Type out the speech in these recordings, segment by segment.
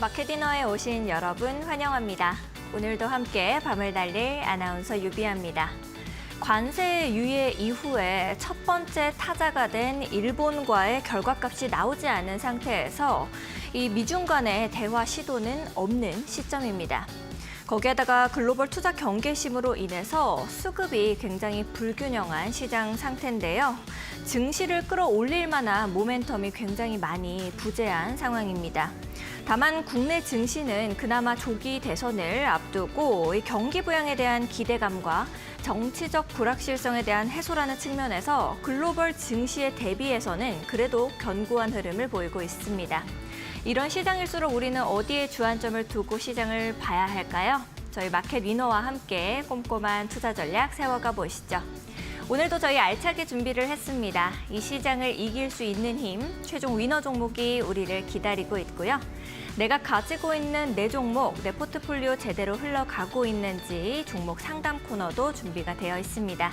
마켓디너에 오신 여러분 환영합니다. 오늘도 함께 밤을 달릴 아나운서 유비아입니다. 관세 유예 이후에 첫 번째 타자가 된 일본과의 결과값이 나오지 않은 상태에서 이 미중 간의 대화 시도는 없는 시점입니다. 거기에다가 글로벌 투자 경계심으로 인해서 수급이 굉장히 불균형한 시장 상태인데요. 증시를 끌어올릴 만한 모멘텀이 굉장히 많이 부재한 상황입니다. 다만 국내 증시는 그나마 조기 대선을 앞두고 이 경기 부양에 대한 기대감과 정치적 불확실성에 대한 해소라는 측면에서 글로벌 증시에 대비해서는 그래도 견고한 흐름을 보이고 있습니다. 이런 시장일수록 우리는 어디에 주안점을 두고 시장을 봐야 할까요? 저희 마켓 위너와 함께 꼼꼼한 투자 전략 세워가 보시죠. 오늘도 저희 알차게 준비를 했습니다. 이 시장을 이길 수 있는 힘, 최종 위너 종목이 우리를 기다리고 있고요. 내가 가지고 있는 내 종목, 내 포트폴리오 제대로 흘러가고 있는지 종목 상담 코너도 준비가 되어 있습니다.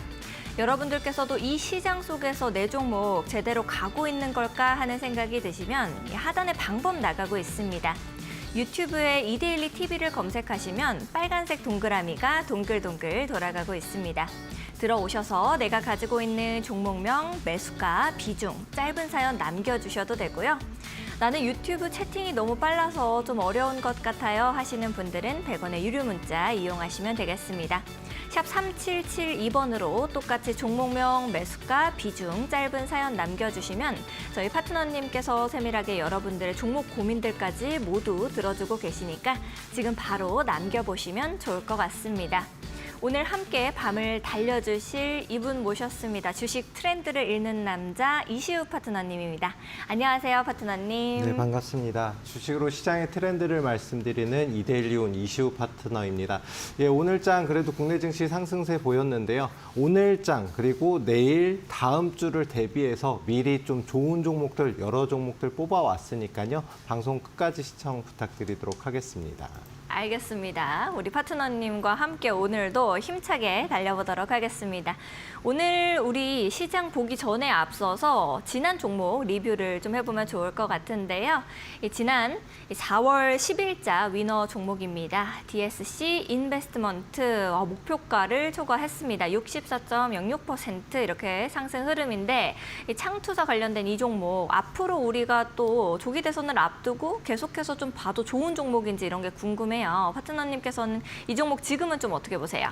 여러분들께서도 이 시장 속에서 내 종목 제대로 가고 있는 걸까 하는 생각이 드시면 하단에 방법 나가고 있습니다. 유튜브에 이데일리 TV를 검색하시면 빨간색 동그라미가 동글동글 돌아가고 있습니다. 들어오셔서 내가 가지고 있는 종목명, 매수가, 비중, 짧은 사연 남겨주셔도 되고요. 나는 유튜브 채팅이 너무 빨라서 좀 어려운 것 같아요 하시는 분들은 100원의 유료 문자 이용하시면 되겠습니다. 샵 3772번으로 똑같이 종목명, 매수가, 비중, 짧은 사연 남겨주시면 저희 파트너님께서 세밀하게 여러분들의 종목 고민들까지 모두 들어주고 계시니까 지금 바로 남겨보시면 좋을 것 같습니다. 오늘 함께 밤을 달려주실 이분 모셨습니다. 주식 트렌드를 읽는 남자 이시우 파트너님입니다. 안녕하세요, 파트너님. 네, 반갑습니다. 주식으로 시장의 트렌드를 말씀드리는 이데일리 온 이시우 파트너입니다. 예, 오늘장 그래도 국내 증시 상승세 보였는데요. 오늘장 그리고 내일 다음 주를 대비해서 미리 좀 좋은 종목들, 여러 종목들 뽑아왔으니까요. 방송 끝까지 시청 부탁드리도록 하겠습니다. 알겠습니다. 우리 파트너님과 함께 오늘도 힘차게 달려보도록 하겠습니다. 오늘 우리 시장 보기 전에 앞서서 지난 종목 리뷰를 좀 해보면 좋을 것 같은데요. 지난 4월 10일자 위너 종목입니다. DSC 인베스트먼트 목표가를 초과했습니다. 64.06% 이렇게 상승 흐름인데 창투자 관련된 이 종목 앞으로 우리가 또 조기 대선을 앞두고 계속해서 좀 봐도 좋은 종목인지 이런 게 궁금해요. 파트너님께서는 이 종목 지금은 좀 어떻게 보세요?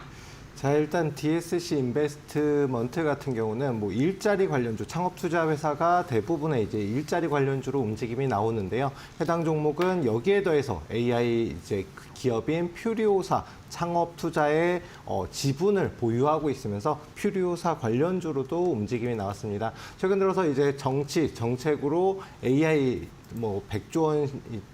자, 일단 DSC 인베스트먼트 같은 경우는 뭐 일자리 관련주, 창업 투자 회사가 대부분의 이제 일자리 관련주로 움직임이 나오는데요. 해당 종목은 여기에 더해서 AI 이제 기업인 퓨리오사 창업 투자의 지분을 보유하고 있으면서 퓨리오사 관련주로도 움직임이 나왔습니다. 최근 들어서 이제 정책으로 AI 100조 원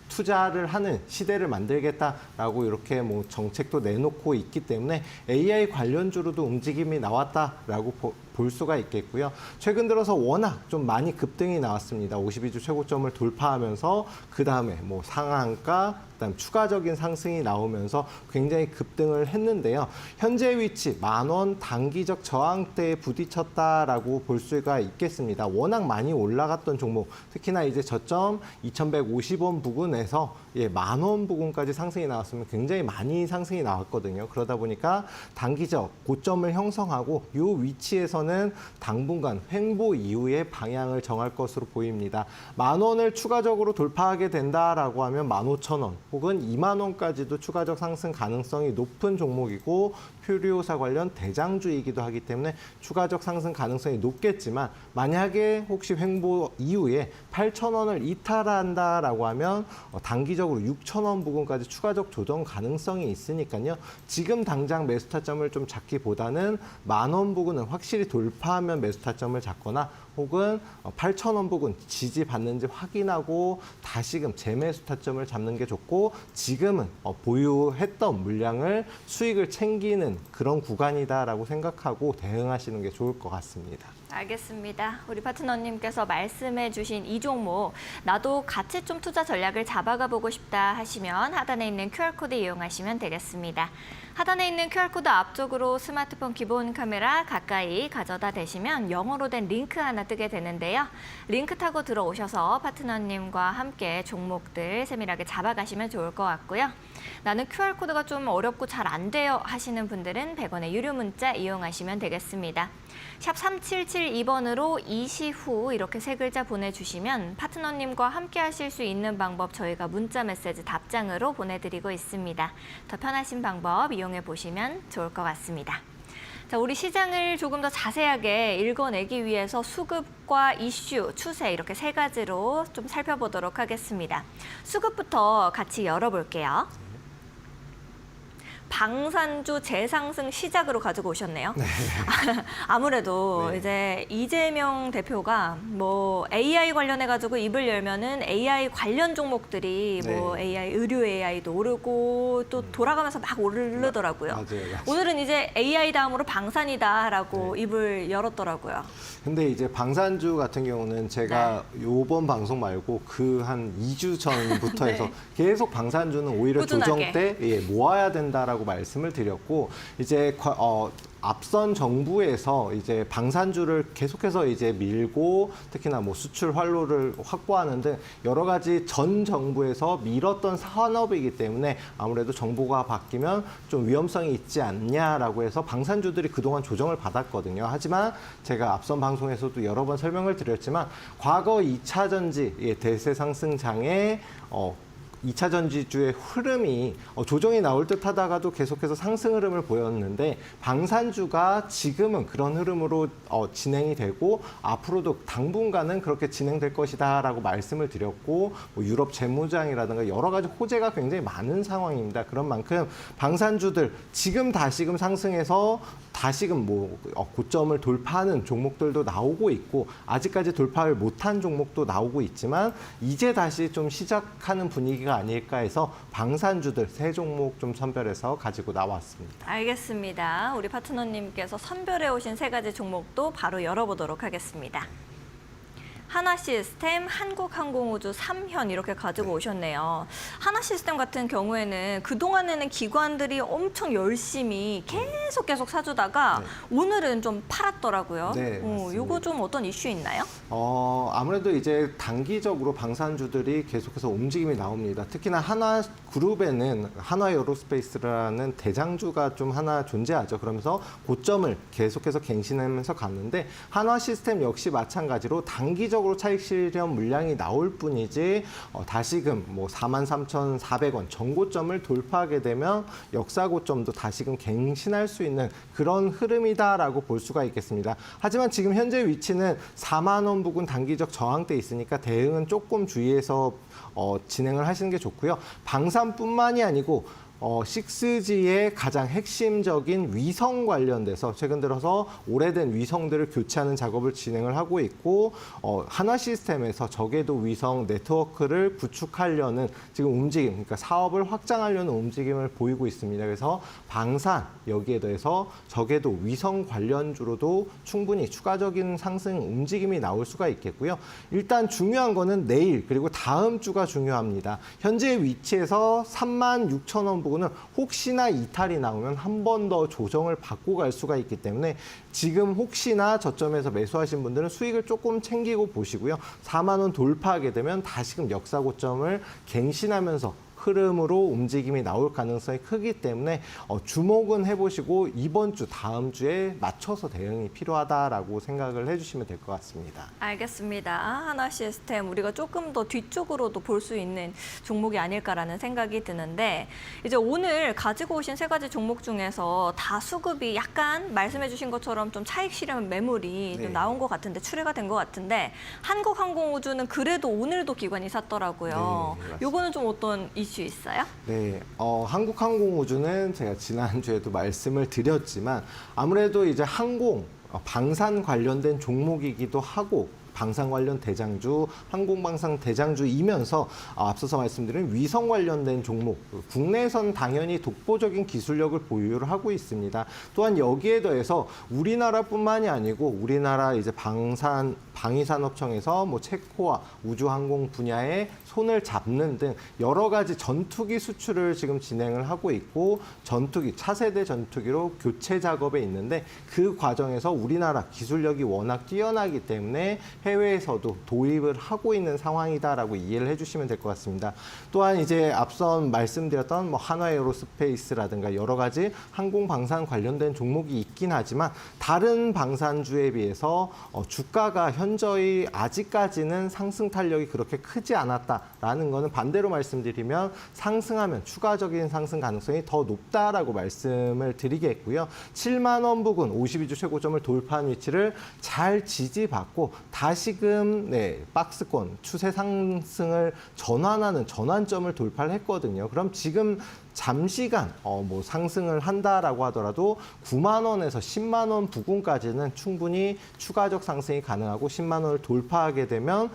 투자를 하는 시대를 만들겠다라고 이렇게 정책도 내놓고 있기 때문에 AI 관련주로도 움직임이 나왔다라고 볼 수가 있겠고요. 최근 들어서 워낙 좀 많이 급등이 나왔습니다. 52주 최고점을 돌파하면서 그 다음에 상한가, 그다음 추가적인 상승이 나오면서 굉장히 급등을 했는데요. 현재 위치 10,000원 단기적 저항대에 부딪혔다라고 볼 수가 있겠습니다. 워낙 많이 올라갔던 종목, 특히나 이제 저점 2,150원 부근에서 10,000원 부근까지 상승이 나왔으면 굉장히 많이 상승이 나왔거든요. 그러다 보니까 단기적 고점을 형성하고 이 위치에서는 당분간 횡보 이후에 방향을 정할 것으로 보입니다. 10,000원을 추가적으로 돌파하게 된다라고 하면 15,000원 혹은 20,000원까지도 추가적 상승 가능성이 높은 종목이고 퓨리오사 관련 대장주이기도 하기 때문에 추가적 상승 가능성이 높겠지만 만약에 혹시 횡보 이후에 8,000원을 이탈한다라고 하면 단기적으로 6,000원 부근까지 추가적 조정 가능성이 있으니까요. 지금 당장 매수 타점을 좀 잡기보다는 10,000원 부근을 확실히 돌파하면 매수 타점을 잡거나 혹은 8,000원 부근 지지받는지 확인하고 다시금 재매수 타점을 잡는 게 좋고 지금은 보유했던 물량을 수익을 챙기는 그런 구간이다라고 생각하고 대응하시는 게 좋을 것 같습니다. 알겠습니다. 우리 파트너님께서 말씀해 주신 이 종목, 나도 같이 좀 투자 전략을 잡아가 보고 싶다 하시면 하단에 있는 QR코드 이용하시면 되겠습니다. 하단에 있는 QR코드 앞쪽으로 스마트폰 기본 카메라 가까이 가져다 대시면 영어로 된 링크 하나 뜨게 되는데요. 링크 타고 들어오셔서 파트너님과 함께 종목들 세밀하게 잡아가시면 좋을 것 같고요. 나는 QR코드가 좀 어렵고 잘 안 돼요 하시는 분들은 100원의 유료 문자 이용하시면 되겠습니다. 샵 3772번으로 이시 후 이렇게 세 글자 보내주시면 파트너님과 함께 하실 수 있는 방법 저희가 문자 메시지 답장으로 보내드리고 있습니다. 더 편하신 방법 이용해 보시면 좋을 것 같습니다. 자, 우리 시장을 조금 더 자세하게 읽어내기 위해서 수급과 이슈, 추세 이렇게 세 가지로 좀 살펴보도록 하겠습니다. 수급부터 같이 열어볼게요. 방산주 재상승 시작으로 가지고 오셨네요. 네. 아무래도 네. 이제 이재명 대표가 뭐 AI 관련해 가지고 입을 열면은 AI 관련 종목들이 뭐 네. AI 의료 AI도 오르고 또 돌아가면서 막 오르더라고요. 맞아요. 오늘은 이제 AI 다음으로 방산이다라고 네. 입을 열었더라고요. 근데 이제 방산주 같은 경우는 제가 요번 방송 말고 그 한 2주 전부터 네. 해서 계속 방산주는 오히려 꾸준하게. 조정 때 모아야 된다라고 말씀을 드렸고 이제 앞선 정부에서 이제 방산주를 계속해서 이제 밀고 특히나 뭐 수출 활로를 확보하는 등 여러 가지 전 정부에서 밀었던 산업이기 때문에 아무래도 정부가 바뀌면 좀 위험성이 있지 않냐라고 해서 방산주들이 그동안 조정을 받았거든요. 하지만 제가 앞선 방송에서도 여러 번 설명을 드렸지만 과거 2차 전지 대세 상승장에 2차 전지주의 흐름이 조정이 나올 듯 하다가도 계속해서 상승 흐름을 보였는데 방산주가 지금은 그런 흐름으로 진행이 되고 앞으로도 당분간은 그렇게 진행될 것이다라고 말씀을 드렸고 뭐 유럽 재무장이라든가 여러 가지 호재가 굉장히 많은 상황입니다. 그런 만큼 방산주들 지금 다시금 상승해서 다시금 뭐 고점을 돌파하는 종목들도 나오고 있고 아직까지 돌파를 못한 종목도 나오고 있지만 이제 다시 좀 시작하는 분위기가 아닐까 해서 방산주들 세 종목 좀 선별해서 가지고 나왔습니다. 알겠습니다. 우리 파트너님께서 선별해 오신 세 가지 종목도 바로 열어보도록 하겠습니다. 하나시스템, 한국항공우주, 삼현 이렇게 가지고 오셨네요. 하나시스템 같은 경우에는 그동안에는 기관들이 엄청 열심히 계속 사주다가 오늘은 좀 팔았더라고요. 네, 맞습니다. 요거 좀 어떤 이슈 있나요? 아무래도 이제 단기적으로 방산주들이 계속해서 움직임이 나옵니다. 특히나 하나그룹에는 한화에어로스페이스라는 대장주가 좀 하나 존재하죠. 그러면서 고점을 계속해서 갱신하면서 갔는데 한화시스템 역시 마찬가지로 단기적으로 차익 실현 물량이 나올 뿐이지 다시금 뭐 43,400원 전고점을 돌파하게 되면 역사 고점도 다시금 갱신할 수 있는 그런 흐름이다라고 볼 수가 있겠습니다. 하지만 지금 현재 위치는 4만 원 부근 단기적 저항대 있으니까 대응은 조금 주의해서 진행을 하시는 게 좋고요. 방산뿐만이 아니고 6G의 가장 핵심적인 위성 관련돼서 최근 들어서 오래된 위성들을 교체하는 작업을 진행을 하고 있고 한화시스템에서 저궤도 위성 네트워크를 구축하려는 지금 움직임, 그러니까 사업을 확장하려는 움직임을 보이고 있습니다. 그래서 방산 여기에 더해서 저궤도 위성 관련주로도 충분히 추가적인 상승 움직임이 나올 수가 있겠고요. 일단 중요한 거는 내일 그리고 다음 주가 중요합니다. 현재 위치에서 36,000원 부분은 혹시나 이탈이 나오면 한 번 더 조정을 받고 갈 수가 있기 때문에 지금 혹시나 저점에서 매수하신 분들은 수익을 조금 챙기고 보시고요. 4만 원 돌파하게 되면 다시금 역사 고점을 갱신하면서 흐름으로 움직임이 나올 가능성이 크기 때문에 주목은 해보시고 이번 주, 다음 주에 맞춰서 대응이 필요하다라고 생각을 해주시면 될 것 같습니다. 알겠습니다. 하나시스템 우리가 조금 더 뒤쪽으로도 볼 수 있는 종목이 아닐까라는 생각이 드는데 이제 오늘 가지고 오신 세 가지 종목 중에서 다 수급이 약간 말씀해 주신 것처럼 좀 차익 실현 매물이 네. 좀 나온 것 같은데 출회가 된 것 같은데 한국항공우주는 그래도 오늘도 기관이 샀더라고요. 네, 맞습니다. 요거는 좀 어떤 이슈 있어요? 네, 한국항공우주는 제가 지난주에도 말씀을 드렸지만 아무래도 이제 항공, 방산 관련된 종목이기도 하고 방산 관련 대장주, 항공방산 대장주이면서 앞서서 말씀드린 위성 관련된 종목, 국내에선 당연히 독보적인 기술력을 보유를 하고 있습니다. 또한 여기에 더해서 우리나라뿐만이 아니고 우리나라 이제 방위산업청에서 뭐 체코와 우주항공 분야에 손을 잡는 등 여러 가지 전투기 수출을 지금 진행을 하고 있고 전투기, 차세대 전투기로 교체 작업에 있는데 그 과정에서 우리나라 기술력이 워낙 뛰어나기 때문에 해외에서도 도입을 하고 있는 상황이다라고 이해를 해주시면 될 것 같습니다. 또한 이제 앞선 말씀드렸던 뭐 한화에어로스페이스라든가 여러 가지 항공방산 관련된 종목이 있긴 하지만 다른 방산주에 비해서 주가가 현저히 아직까지는 상승 탄력이 그렇게 크지 않았다라는 거는 반대로 말씀드리면 상승하면 추가적인 상승 가능성이 더 높다라고 말씀을 드리겠고요. 7만 원 부근 52주 최고점을 돌파한 위치를 잘 지지받고 다시금 박스권 추세 상승을 전환하는 전환점을 돌파를 했거든요. 그럼 지금 잠시간 뭐 상승을 한다라고 하더라도 9만 원에서 10만 원 부근까지는 충분히 추가적 상승이 가능하고 10만 원을 돌파하게 되면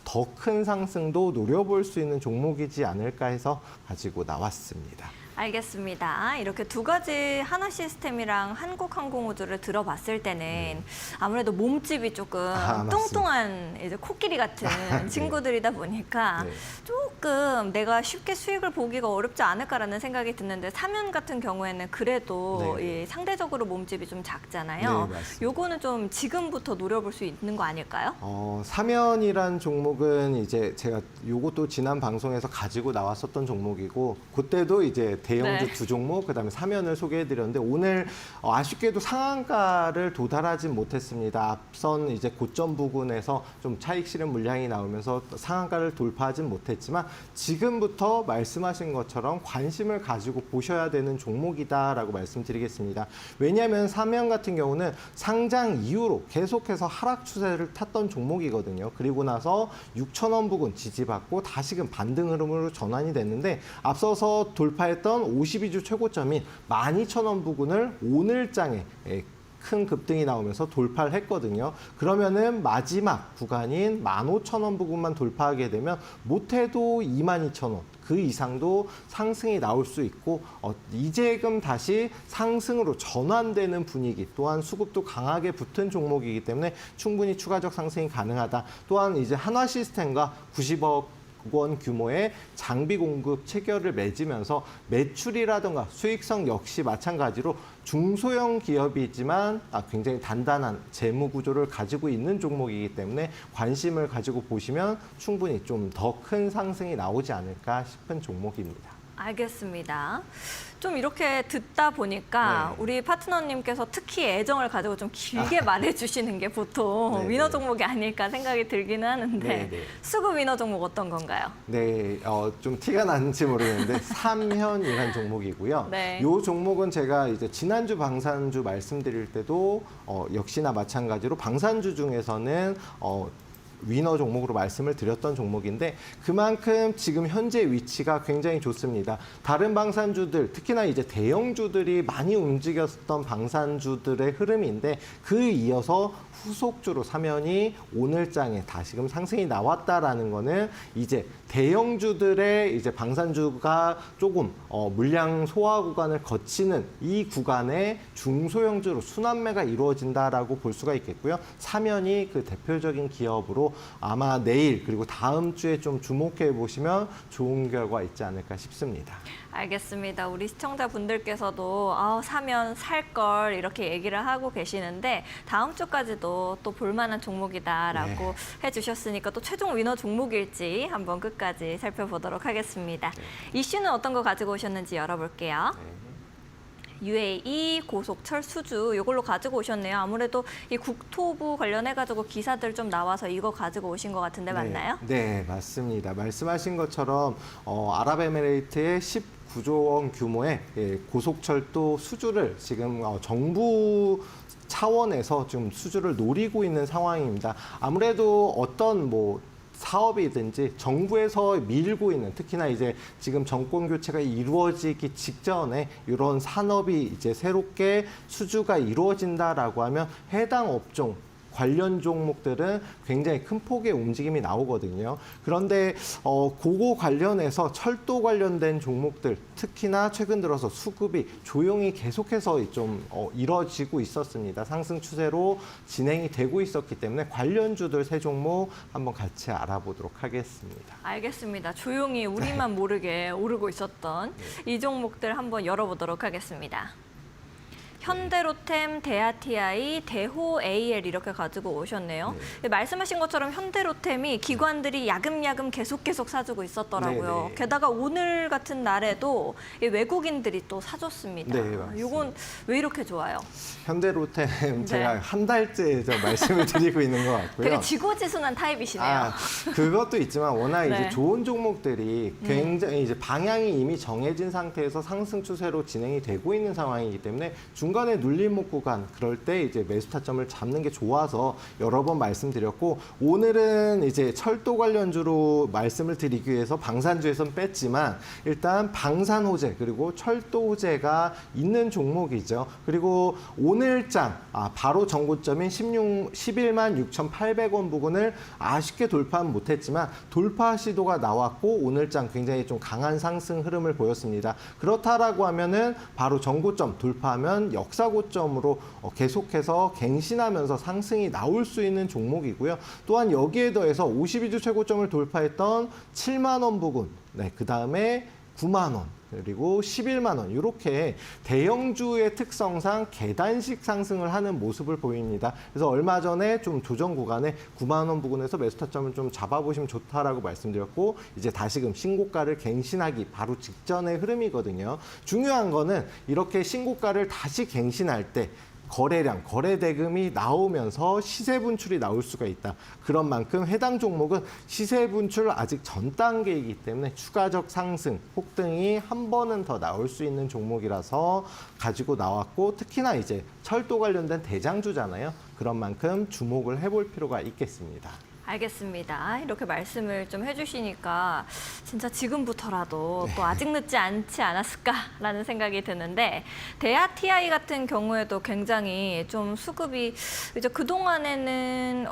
더 큰 상승도 노려볼 수 있는 종목이지 않을까 해서 가지고 나왔습니다. 알겠습니다. 이렇게 두 가지 하나시스템이랑 한국항공우주를 들어봤을 때는 아무래도 몸집이 조금 뚱뚱한 이제 코끼리 같은 친구들이다 보니까 조금 내가 쉽게 수익을 보기가 어렵지 않을까라는 생각이 드는데 사면 같은 경우에는 그래도 이 상대적으로 몸집이 좀 작잖아요. 요거는 좀 지금부터 노려볼 수 있는 거 아닐까요? 사면이란 종목은 이제 제가 요것도 지난 방송에서 가지고 나왔었던 종목이고 그때도 이제 대형주 두 종목, 그다음에 사면을 소개해드렸는데 오늘 아쉽게도 상한가를 도달하지 못했습니다. 앞선 이제 고점 부근에서 좀 차익 실현 물량이 나오면서 상한가를 돌파하진 못했지만 지금부터 말씀하신 것처럼 관심을 가지고 보셔야 되는 종목이다라고 말씀드리겠습니다. 왜냐하면 사면 같은 경우는 상장 이후로 계속해서 하락 추세를 탔던 종목이거든요. 그리고 나서 6,000원 부근 지지받고 다시금 반등 흐름으로 전환이 됐는데 앞서서 돌파했던 52주 최고점인 12,000원 부근을 오늘장에 큰 급등이 나오면서 돌파를 했거든요. 그러면은 마지막 구간인 15,000원 부근만 돌파하게 되면 못해도 22,000원. 그 이상도 상승이 나올 수 있고 이제금 다시 상승으로 전환되는 분위기 또한 수급도 강하게 붙은 종목이기 때문에 충분히 추가적 상승이 가능하다. 또한 이제 한화시스템과 90억 원 규모의 장비 공급 체결을 맺으면서 매출이라든가 수익성 역시 마찬가지로 중소형 기업이지만 굉장히 단단한 재무 구조를 가지고 있는 종목이기 때문에 관심을 가지고 보시면 충분히 좀 더 큰 상승이 나오지 않을까 싶은 종목입니다. 알겠습니다. 좀 이렇게 듣다 보니까 우리 파트너님께서 특히 애정을 가지고 좀 길게 말해주시는 게 보통 위너 종목이 아닐까 생각이 들기는 하는데 수급 위너 종목 어떤 건가요? 네, 좀 티가 나는지 모르겠는데 삼현이라는 종목이고요. 이 종목은 제가 이제 지난주 방산주 말씀드릴 때도 역시나 마찬가지로 방산주 중에서는 위너 종목으로 말씀을 드렸던 종목인데 그만큼 지금 현재 위치가 굉장히 좋습니다. 다른 방산주들, 특히나 이제 대형주들이 많이 움직였던 방산주들의 흐름인데 그 이어서 후속주로 사면이 오늘장에 다시금 상승이 나왔다라는 거는 이제 대형주들의 이제 방산주가 조금 물량 소화 구간을 거치는 이 구간에 중소형주로 순환매가 이루어진다라고 볼 수가 있겠고요. 사면이 그 대표적인 기업으로 아마 내일 그리고 다음 주에 좀 주목해 보시면 좋은 결과 있지 않을까 싶습니다. 알겠습니다. 우리 시청자분들께서도 사면 살 걸 이렇게 얘기를 하고 계시는데 다음 주까지도 또 볼만한 종목이다라고 해주셨으니까 또 최종 위너 종목일지 한번 끝까지 살펴보도록 하겠습니다. 이슈는 어떤 거 가지고 오셨는지 열어볼게요. UAE 고속철 수주 이걸로 가지고 오셨네요. 아무래도 이 국토부 관련해가지고 기사들 좀 나와서 이거 가지고 오신 것 같은데 맞나요? 네, 맞습니다. 말씀하신 것처럼 아랍에미레이트의 19조 원 규모의 고속철도 수주를 지금 정부 차원에서 좀 수주를 노리고 있는 상황입니다. 아무래도 어떤 사업이든지 정부에서 밀고 있는 특히나 이제 지금 정권 교체가 이루어지기 직전에 이런 산업이 이제 새롭게 수주가 이루어진다라고 하면 해당 업종 관련 종목들은 굉장히 큰 폭의 움직임이 나오거든요. 그런데 그거 관련해서 철도 관련된 종목들 특히나 최근 들어서 수급이 조용히 계속해서 좀 이뤄지고 있었습니다. 상승 추세로 진행이 되고 있었기 때문에 관련주들 세 종목 한번 같이 알아보도록 하겠습니다. 알겠습니다. 조용히 우리만 모르게 오르고 있었던 이 종목들 한번 열어보도록 하겠습니다. 현대로템, 대하TI, 대호AL 이렇게 가지고 오셨네요. 말씀하신 것처럼 현대로템이 기관들이 야금야금 계속 사주고 있었더라고요. 네네. 게다가 오늘 같은 날에도 이 외국인들이 또 사줬습니다. 네, 맞습니다. 이건 왜 이렇게 좋아요? 현대로템 제가 한 달째 저 말씀을 드리고 있는 것 같고요. 되게 지고지순한 타입이시네요. 그것도 있지만 워낙 네. 이제 좋은 종목들이 굉장히 이제 방향이 이미 정해진 상태에서 상승 추세로 진행이 되고 있는 상황이기 때문에 중간에 눌림목 구간 그럴 때 이제 매수 타점을 잡는 게 좋아서 여러 번 말씀드렸고 오늘은 이제 철도 관련주로 말씀을 드리기 위해서 방산주에선 뺐지만 일단 방산 호재 그리고 철도 호재가 있는 종목이죠. 그리고 오늘장 바로 전고점인 11만 6,800원 부근을 아쉽게 돌파는 못했지만 돌파 시도가 나왔고 오늘장 굉장히 좀 강한 상승 흐름을 보였습니다. 그렇다라고 하면은 바로 전고점 돌파하면 역사 고점으로 계속해서 갱신하면서 상승이 나올 수 있는 종목이고요. 또한 여기에 더해서 52주 최고점을 돌파했던 7만 원 부근, 그 다음에 9만 원. 그리고 11만 원 이렇게 대형주의 특성상 계단식 상승을 하는 모습을 보입니다. 그래서 얼마 전에 좀 조정 구간에 9만 원 부근에서 매수 타점을 좀 잡아보시면 좋다라고 말씀드렸고 이제 다시금 신고가를 갱신하기 바로 직전의 흐름이거든요. 중요한 거는 이렇게 신고가를 다시 갱신할 때 거래량, 거래 대금이 나오면서 시세 분출이 나올 수가 있다. 그런 만큼 해당 종목은 시세 분출 아직 전 단계이기 때문에 추가적 상승, 폭등이 한 번은 더 나올 수 있는 종목이라서 가지고 나왔고 특히나 이제 철도 관련된 대장주잖아요. 그런 만큼 주목을 해볼 필요가 있겠습니다. 알겠습니다. 이렇게 말씀을 좀 해주시니까 진짜 지금부터라도 또 아직 늦지 않지 않았을까라는 생각이 드는데 대하TI 같은 경우에도 굉장히 좀 수급이 이제 그동안에는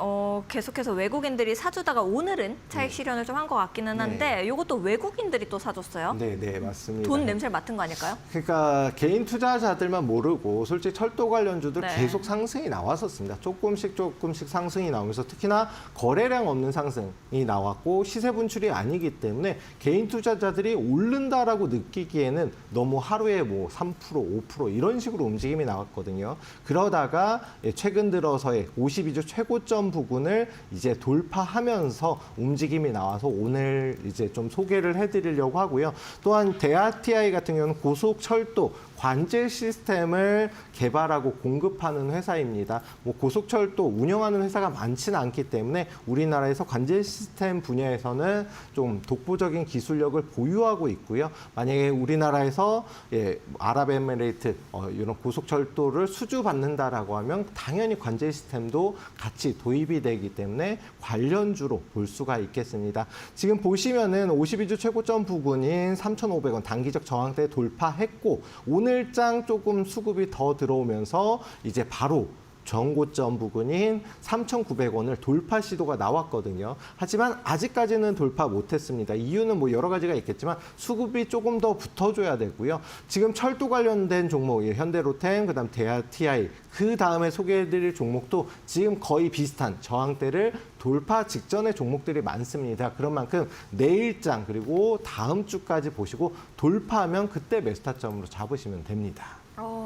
계속해서 외국인들이 사주다가 오늘은 차익 실현을 좀 한 것 같기는 한데 이것도 외국인들이 또 사줬어요. 네, 맞습니다. 돈 냄새를 맡은 거 아닐까요? 그러니까 개인 투자자들만 모르고 솔직히 철도 관련주들 네. 계속 상승이 나왔었습니다. 조금씩 상승이 나오면서 특히나 거래량 없는 상승이 나왔고 시세 분출이 아니기 때문에 개인 투자자들이 오른다라고 느끼기에는 너무 하루에 뭐 3%, 5% 이런 식으로 움직임이 나왔거든요. 그러다가 최근 들어서의 52주 최고점 부근을 이제 돌파하면서 움직임이 나와서 오늘 이제 좀 소개를 해드리려고 하고요. 또한 대하TI 같은 경우는 고속철도 관제 시스템을 개발하고 공급하는 회사입니다. 뭐 고속철도 운영하는 회사가 많지는 않기 때문에 우리나라에서 관제 시스템 분야에서는 좀 독보적인 기술력을 보유하고 있고요. 만약에 우리나라에서 아랍에미레이트 이런 고속철도를 수주받는다라고 하면 당연히 관제 시스템도 같이 도입이 되기 때문에 관련주로 볼 수가 있겠습니다. 지금 보시면은 52주 최고점 부근인 3,500원 단기적 저항대 돌파했고 오늘장 조금 수급이 더 들어오면서 이제 바로 전고점 부근인 3,900원을 돌파 시도가 나왔거든요. 하지만 아직까지는 돌파 못했습니다. 이유는 뭐 여러 가지가 있겠지만 수급이 조금 더 붙어줘야 되고요. 지금 철도 관련된 종목, 현대로템, 그다음 대하TI, 그 다음에 소개해드릴 종목도 지금 거의 비슷한 저항대를 돌파 직전의 종목들이 많습니다. 그런 만큼 내일장 그리고 다음 주까지 보시고 돌파하면 그때 매수 타점으로 잡으시면 됩니다.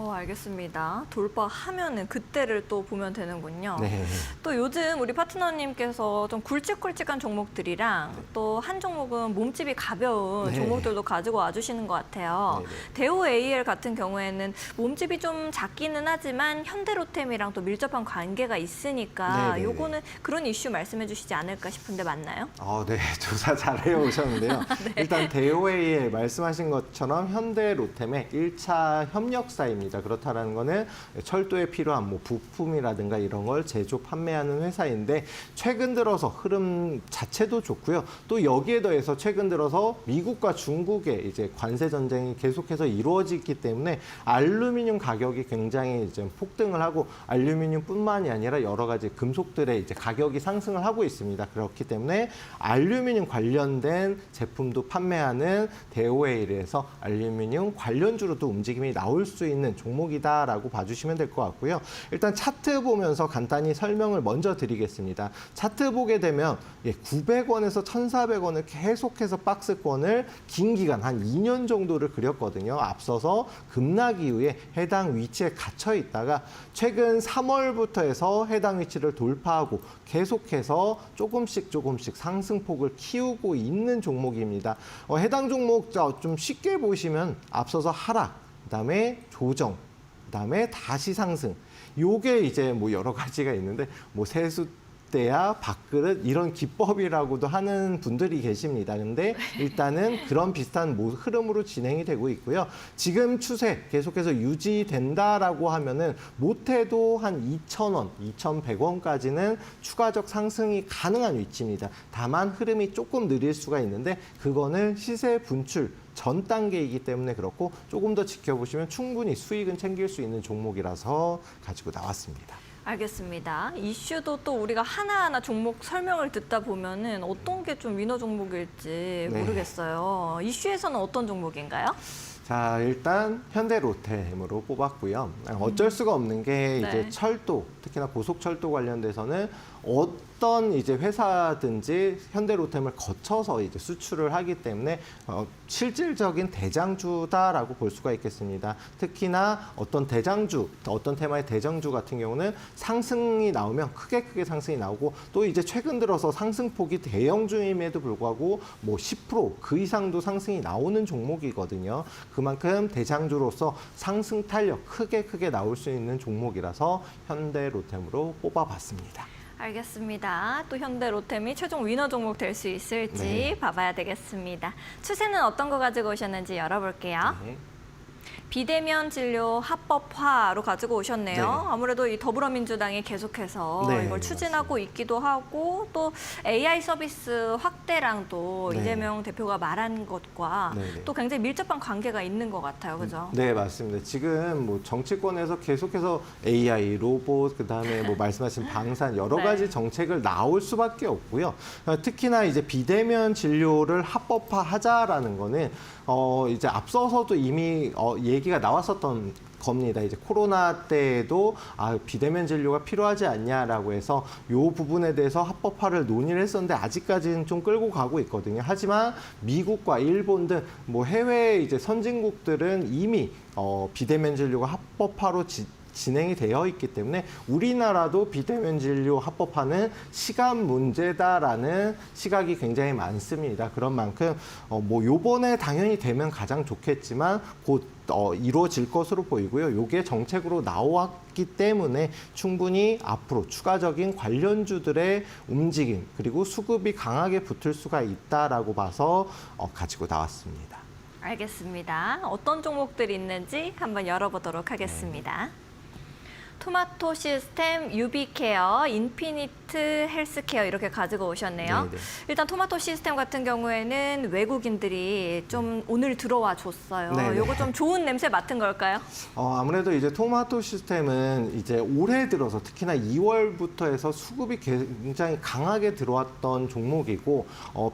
알겠습니다. 돌파하면은 그때를 또 보면 되는군요. 네. 또 요즘 우리 파트너님께서 좀 굵직굵직한 종목들이랑 또 한 종목은 몸집이 가벼운 네. 종목들도 가지고 와주시는 것 같아요. 네. 대호AL 같은 경우에는 몸집이 좀 작기는 하지만 현대로템이랑 또 밀접한 관계가 있으니까 네. 요거는 그런 이슈 말씀해 주시지 않을까 싶은데 맞나요? 네. 조사 잘 해오셨는데요. 네. 일단 대호AL 말씀하신 것처럼 현대로템의 1차 협력 건축사입니다. 그렇다는 거는 철도에 필요한 뭐 부품이라든가 이런 걸 제조 판매하는 회사인데 최근 들어서 흐름 자체도 좋고요. 또 여기에 더해서 최근 들어서 미국과 중국의 이제 관세 전쟁이 계속해서 이루어지기 때문에 알루미늄 가격이 굉장히 이제 폭등을 하고 알루미늄뿐만이 아니라 여러 가지 금속들의 이제 가격이 상승을 하고 있습니다. 그렇기 때문에 알루미늄 관련된 제품도 판매하는 대오웨이에서 알루미늄 관련주로도 움직임이 나올 수 있는 종목이다라고 봐주시면 될 것 같고요. 일단 차트 보면서 간단히 설명을 먼저 드리겠습니다. 차트 보게 되면 900원에서 1,400원을 계속해서 박스권을 긴 기간 한 2년 정도를 그렸거든요. 앞서서 급락 이후에 해당 위치에 갇혀 있다가 최근 3월부터 해서 해당 위치를 돌파하고 계속해서 조금씩 상승폭을 키우고 있는 종목입니다. 해당 종목 좀 쉽게 보시면 앞서서 하락, 그다음에 조정, 그다음에 다시 상승. 요게 이제 뭐 여러 가지가 있는데 뭐 세숫대야 밥그릇 이런 기법이라고도 하는 분들이 계십니다. 근데 일단은 그런 비슷한 흐름으로 진행이 되고 있고요. 지금 추세 계속해서 유지된다라고 하면은 못해도 한 2,000원, 2,100원까지는 추가적 상승이 가능한 위치입니다. 다만 흐름이 조금 느릴 수가 있는데 그거는 시세 분출 전 단계이기 때문에 그렇고 조금 더 지켜보시면 충분히 수익은 챙길 수 있는 종목이라서 가지고 나왔습니다. 알겠습니다. 이슈도 또 우리가 하나하나 종목 설명을 듣다 보면은 어떤 게 좀 위너 종목일지 네. 모르겠어요. 이슈에서는 어떤 종목인가요? 자, 일단 현대로템으로 뽑았고요. 어쩔 수가 없는 게 이제 네. 철도, 특히나 고속철도 관련돼서는 어떤 이제 회사든지 현대로템을 거쳐서 이제 수출을 하기 때문에 실질적인 대장주다라고 볼 수가 있겠습니다. 특히나 어떤 대장주, 어떤 테마의 대장주 같은 경우는 상승이 나오면 크게 상승이 나오고 또 이제 최근 들어서 상승폭이 대형주임에도 불구하고 뭐 10% 그 이상도 상승이 나오는 종목이거든요. 그만큼 대장주로서 상승 탄력 크게 나올 수 있는 종목이라서 현대로템으로 뽑아봤습니다. 알겠습니다. 또 현대로템이 최종 위너 종목 될 수 있을지 네. 봐봐야 되겠습니다. 추세는 어떤 거 가지고 오셨는지 열어볼게요. 네. 비대면 진료 합법화로 가지고 오셨네요. 네. 아무래도 이 더불어민주당이 계속해서 네, 이걸 추진하고 있기도 하고 또 AI 서비스 확대랑도 네. 이재명 대표가 말한 것과 네, 네. 또 굉장히 밀접한 관계가 있는 것 같아요. 그죠? 네, 맞습니다. 지금 뭐 정치권에서 계속해서 AI, 로봇, 그다음에 뭐 말씀하신 방산 여러 네. 가지 정책을 나올 수밖에 없고요. 특히나 이제 비대면 진료를 합법화하자라는 거는 이제 앞서서도 이미 얘기가 나왔었던 겁니다. 이제 코로나 때에도 비대면 진료가 필요하지 않냐라고 해서 이 부분에 대해서 합법화를 논의를 했었는데 아직까지는 좀 끌고 가고 있거든요. 하지만 미국과 일본 등 뭐 해외 이제 선진국들은 이미 비대면 진료가 합법화로 진행이 되어 있기 때문에 우리나라도 비대면 진료 합법화는 시간 문제다라는 시각이 굉장히 많습니다. 그런 만큼 뭐 요번에 당연히 되면 가장 좋겠지만 곧 이루어질 것으로 보이고요. 요게 정책으로 나왔기 때문에 충분히 앞으로 추가적인 관련주들의 움직임 그리고 수급이 강하게 붙을 수가 있다라고 봐서 가지고 나왔습니다. 알겠습니다. 어떤 종목들이 있는지 한번 열어보도록 하겠습니다. 토마토 시스템, 유비케어, 인피니트 헬스케어 이렇게 가지고 오셨네요. 네네. 일단 토마토 시스템 같은 경우에는 외국인들이 좀 오늘 들어와 줬어요. 네네. 요거 좀 좋은 냄새 맡은 걸까요? 아무래도 이제 토마토 시스템은 이제 올해 들어서 특히나 2월부터 해서 수급이 굉장히 강하게 들어왔던 종목이고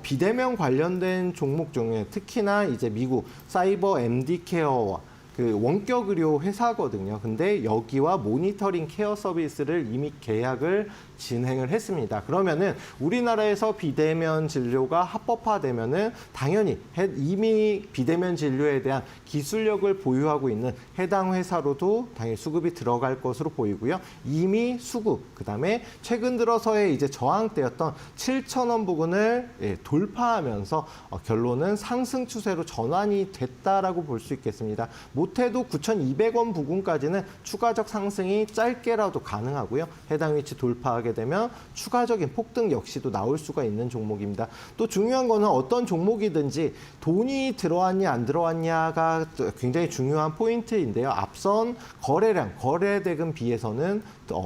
비대면 관련된 종목 중에 특히나 이제 미국 사이버 MD 케어와 그 원격 의료 회사거든요. 근데 여기와 모니터링 케어 서비스를 이미 계약을 진행을 했습니다. 그러면은 우리나라에서 비대면 진료가 합법화되면은 당연히 이미 비대면 진료에 대한 기술력을 보유하고 있는 해당 회사로도 당연히 수급이 들어갈 것으로 보이고요. 이미 수급, 그다음에 최근 들어서의 이제 저항대였던 7,000원 부근을 돌파하면서 결론은 상승 추세로 전환이 됐다라고 볼 수 있겠습니다. 못해도 9,200원 부근까지는 추가적 상승이 짧게라도 가능하고요. 해당 위치 돌파하게 되면 추가적인 폭등 역시도 나올 수가 있는 종목입니다. 또 중요한 거는 어떤 종목이든지 돈이 들어왔냐 안 들어왔냐가 굉장히 중요한 포인트인데요. 앞선 거래량, 거래대금 비해서는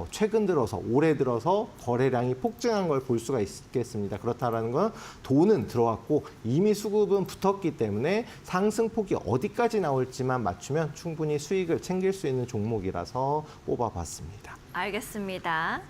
최근 들어서 올해 들어서 거래량이 폭증한 걸 볼 수가 있겠습니다. 그렇다라는 건 돈은 들어왔고 이미 수급은 붙었기 때문에 상승폭이 어디까지 나올지만 맞추면 충분히 수익을 챙길 수 있는 종목이라서 뽑아봤습니다. 알겠습니다.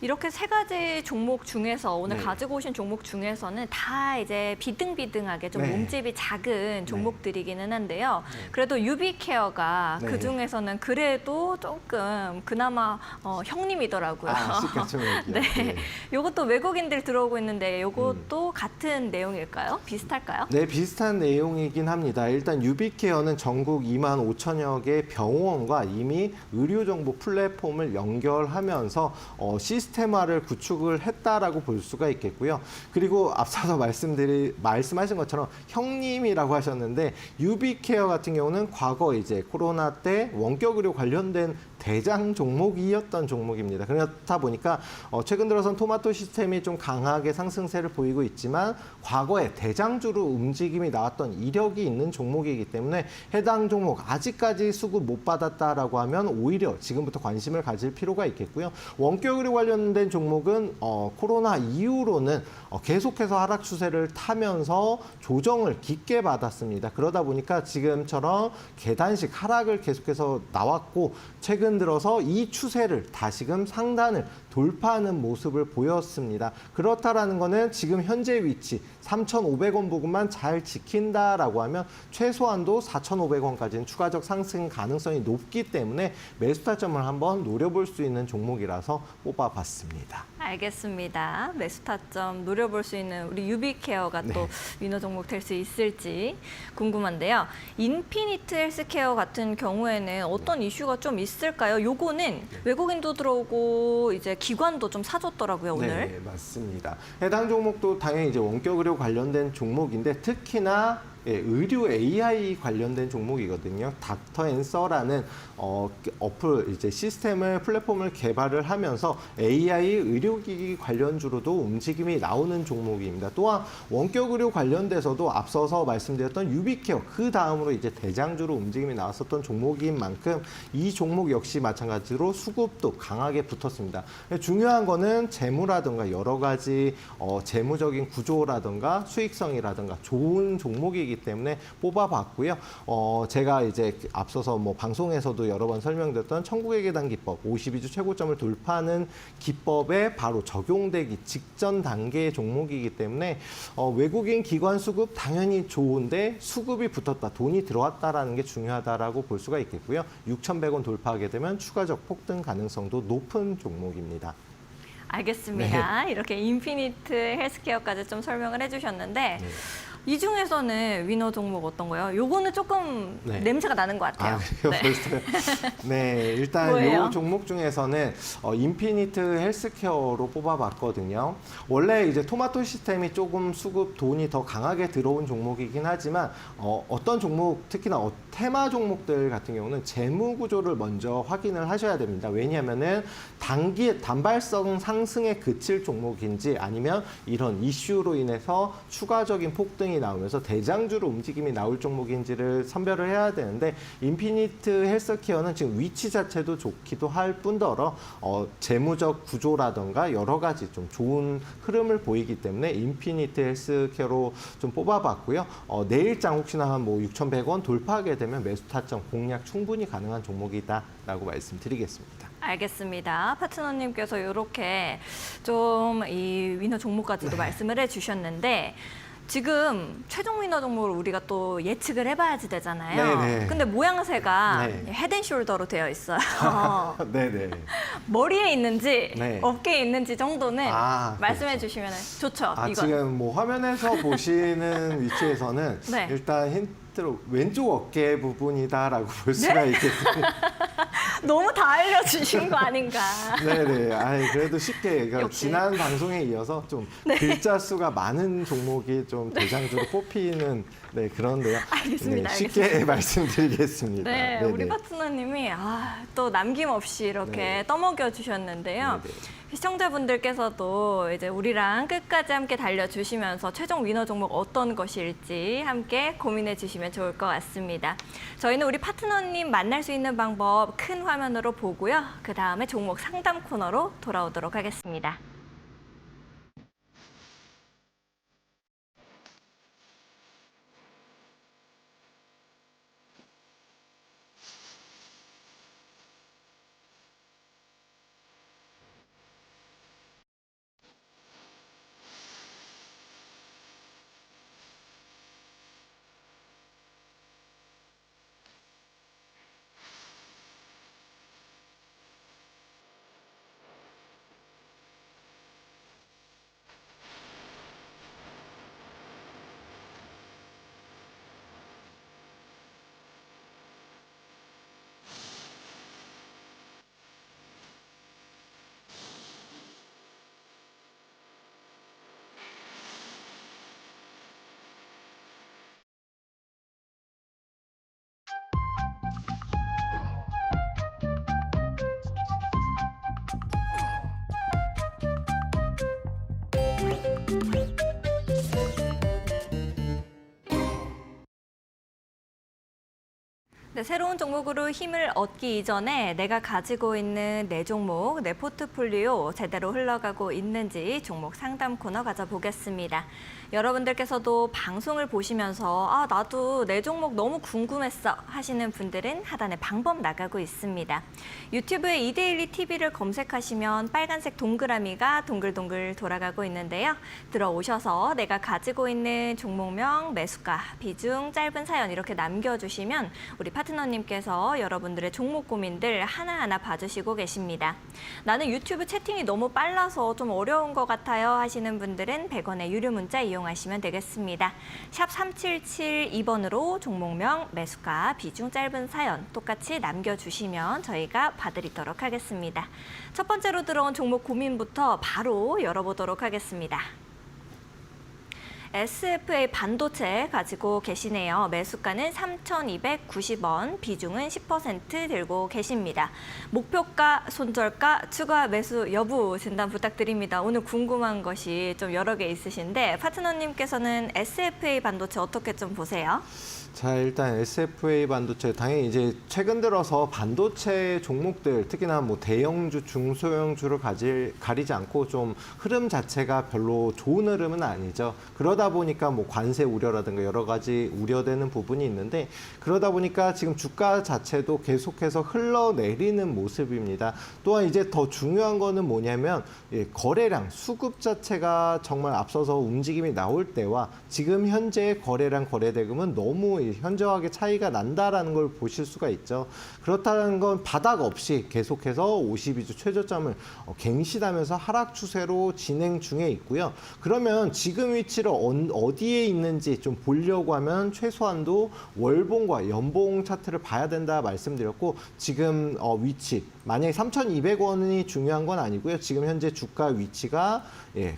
이렇게 세 가지 종목 중에서 오늘 네. 가지고 오신 종목 중에서는 다 이제 비등비등하게 좀 네. 몸집이 작은 종목들이기는 한데요. 그래도 유비케어가 네. 그 중에서는 그래도 조금 그나마 형님이더라고요. 시가총액이요. 네. 요것도 외국인들 들어오고 있는데 요것도 같은 내용일까요? 비슷할까요? 네, 비슷한 내용이긴 합니다. 일단 유비케어는 전국 2만 5천여 개 병원과 이미 의료정보 플랫폼을 연결하면서 시스템화를 구축을 했다라고 볼 수가 있겠고요. 그리고 앞서서 말씀하신 것처럼 형님이라고 하셨는데 유비케어 같은 경우는 과거 이제 코로나 때 원격 의료 관련된 대장 종목이었던 종목입니다. 그렇다 보니까 최근 들어선 토마토 시스템이 좀 강하게 상승세를 보이고 있지만 과거에 대장주로 움직임이 나왔던 이력이 있는 종목이기 때문에 해당 종목 아직까지 수급 못 받았다라고 하면 오히려 지금부터 관심을 가질 필요가 있겠고요. 원격 의료 관련된 종목은 코로나 이후로는 계속해서 하락 추세를 타면서 조정을 깊게 받았습니다. 그러다 보니까 지금처럼 계단식 하락을 계속해서 나왔고 최근 들어서 이 추세를 다시금 상단을 돌파하는 모습을 보였습니다. 그렇다라는 거는 지금 현재 위치 3,500원 부근만 잘 지킨다라고 하면 최소한도 4,500원까지는 추가적 상승 가능성이 높기 때문에 매수 타점을 한번 노려볼 수 있는 종목이라서 뽑아봤습니다. 알겠습니다. 매수 타점 노려볼 수 있는 우리 유비케어가 또 위너 종목 될 수 있을지 궁금한데요. 인피니트 헬스케어 같은 경우에는 어떤 이슈가 좀 있을까요? 요거는 외국인도 들어오고 이제 기관도 좀 사줬더라고요, 오늘. 네, 맞습니다. 해당 종목도 당연히 이제 원격 의료 관련된 종목인데 특히나 의료 AI 관련된 종목이거든요. 닥터앤서라는 어플 이제 시스템을 플랫폼을 개발을 하면서 AI 의료기기 관련주로도 움직임이 나오는 종목입니다. 또한 원격 의료 관련돼서도 앞서서 말씀드렸던 유비케어 그 다음으로 이제 대장주로 움직임이 나왔었던 종목인 만큼 이 종목 역시 마찬가지로 수급도 강하게 붙었습니다. 중요한 거는 재무라든가 여러 가지 재무적인 구조라든가 수익성이라든가 좋은 종목이기 때문에 뽑아봤고요. 제가 이제 앞서서 뭐 방송에서도 여러 번 설명드렸던 천국의 계단 기법, 52주 최고점을 돌파하는 기법에 바로 적용되기 직전 단계의 종목이기 때문에 외국인 기관 수급 당연히 좋은데 수급이 붙었다, 돈이 들어왔다라는 게 중요하다라고 볼 수가 있겠고요. 6,100원 돌파하게 되면 추가적 폭등 가능성도 높은 종목입니다. 알겠습니다. 이렇게 인피니트 헬스케어까지 좀 설명을 해주셨는데 이 중에서는 위너 종목 어떤 거요? 요거는 조금 냄새가 나는 것 같아요. 그래요? 벌써요? 네, 일단 뭐예요? 이 종목 중에서는 인피니트 헬스케어로 뽑아봤거든요. 원래 이제 토마토 시스템이 조금 수급 돈이 더 강하게 들어온 종목이긴 하지만 어떤 종목, 특히나 테마 종목들 같은 경우는 재무 구조를 먼저 확인을 하셔야 됩니다. 왜냐하면은 단발성 상승에 그칠 종목인지 아니면 이런 이슈로 인해서 추가적인 폭등이 나오면서 대장주로 움직임이 나올 종목인지를 선별을 해야 되는데 인피니트 헬스케어는 지금 위치 자체도 좋기도 할 뿐더러 재무적 구조라든가 여러 가지 좀 좋은 흐름을 보이기 때문에 인피니트 헬스케어로 좀 뽑아봤고요. 내일장 혹시나 한 뭐 6,100원 돌파하게 되면 매수 타점 공략 충분히 가능한 종목이다라고 말씀드리겠습니다. 알겠습니다. 파트너님께서 이렇게 좀 이 위너 종목까지도 말씀을 해주셨는데 지금 최종 위너 종목을 우리가 또 예측을 해봐야지 되잖아요. 네네. 근데 모양새가 헤드앤숄더로 되어 있어요. 네네. 머리에 있는지 네. 어깨에 있는지 정도는 말씀해 그렇죠. 주시면 좋죠. 이건. 지금 뭐 화면에서 보시는 위치에서는 네. 일단 힌트로 왼쪽 어깨 부분이다라고 볼 수가 있겠습니다. 너무 다 알려주신 거 아닌가. 네네. 그래도 쉽게 그러니까 역시. 지난 방송에 이어서 좀 글자 수가 많은 종목이 좀 대장주로 뽑히는 그런데요. 알겠습니다. 쉽게 알겠습니다. 말씀드리겠습니다. 네, 네네. 우리 파트너님이 또 남김없이 이렇게 네. 떠먹여 주셨는데요. 네네. 시청자분들께서도 이제 우리랑 끝까지 함께 달려주시면서 최종 위너 종목 어떤 것일지 함께 고민해 주시면 좋을 것 같습니다. 저희는 우리 파트너님 만날 수 있는 방법 큰 화면으로 보고요. 그 다음에 종목 상담 코너로 돌아오도록 하겠습니다. 네, 새로운 종목으로 힘을 얻기 이전에 내가 가지고 있는 내 종목, 내 포트폴리오 제대로 흘러가고 있는지 종목 상담 코너 가져보겠습니다. 여러분들께서도 방송을 보시면서 나도 내 종목 너무 궁금했어 하시는 분들은 하단에 방법 나가고 있습니다. 유튜브에 이데일리 TV를 검색하시면 빨간색 동그라미가 동글동글 돌아가고 있는데요. 들어오셔서 내가 가지고 있는 종목명, 매수가, 비중, 짧은 사연 이렇게 남겨주시면 우리 파트너님께서 여러분들의 종목 고민들 하나하나 봐주시고 계십니다. 나는 유튜브 채팅이 너무 빨라서 좀 어려운 것 같아요 하시는 분들은 100원의 유료 문자 이용하시면 되겠습니다. 샵 3772번으로 종목명, 매수가, 비중, 짧은 사연 똑같이 남겨주시면 저희가 봐드리도록 하겠습니다. 첫 번째로 들어온 종목 고민부터 바로 열어보도록 하겠습니다. SFA 반도체 가지고 계시네요. 매수가는 3,290원, 비중은 10% 들고 계십니다. 목표가, 손절가, 추가 매수 여부 진단 부탁드립니다. 오늘 궁금한 것이 좀 여러 개 있으신데 파트너님께서는 SFA 반도체 어떻게 좀 보세요? 자, 일단 SFA 반도체 당연히 이제 최근 들어서 반도체 종목들 특히나 뭐 대형주, 중소형주를 가리지 않고 좀 흐름 자체가 별로 좋은 흐름은 아니죠. 그러다 보니까 뭐 관세 우려라든가 여러 가지 우려되는 부분이 있는데 그러다 보니까 지금 주가 자체도 계속해서 흘러내리는 모습입니다. 또한 이제 더 중요한 거는 뭐냐면 거래량, 수급 자체가 정말 앞서서 움직임이 나올 때와 지금 현재의 거래량, 거래대금은 너무 현저하게 차이가 난다라는 걸 보실 수가 있죠. 그렇다는 건 바닥 없이 계속해서 52주 최저점을 갱신하면서 하락 추세로 진행 중에 있고요. 그러면 지금 위치를 어디에 있는지 좀 보려고 하면 최소한도 월봉과 연봉 차트를 봐야 된다 말씀드렸고 지금 위치 만약에 3,200원이 중요한 건 아니고요. 지금 현재 주가 위치가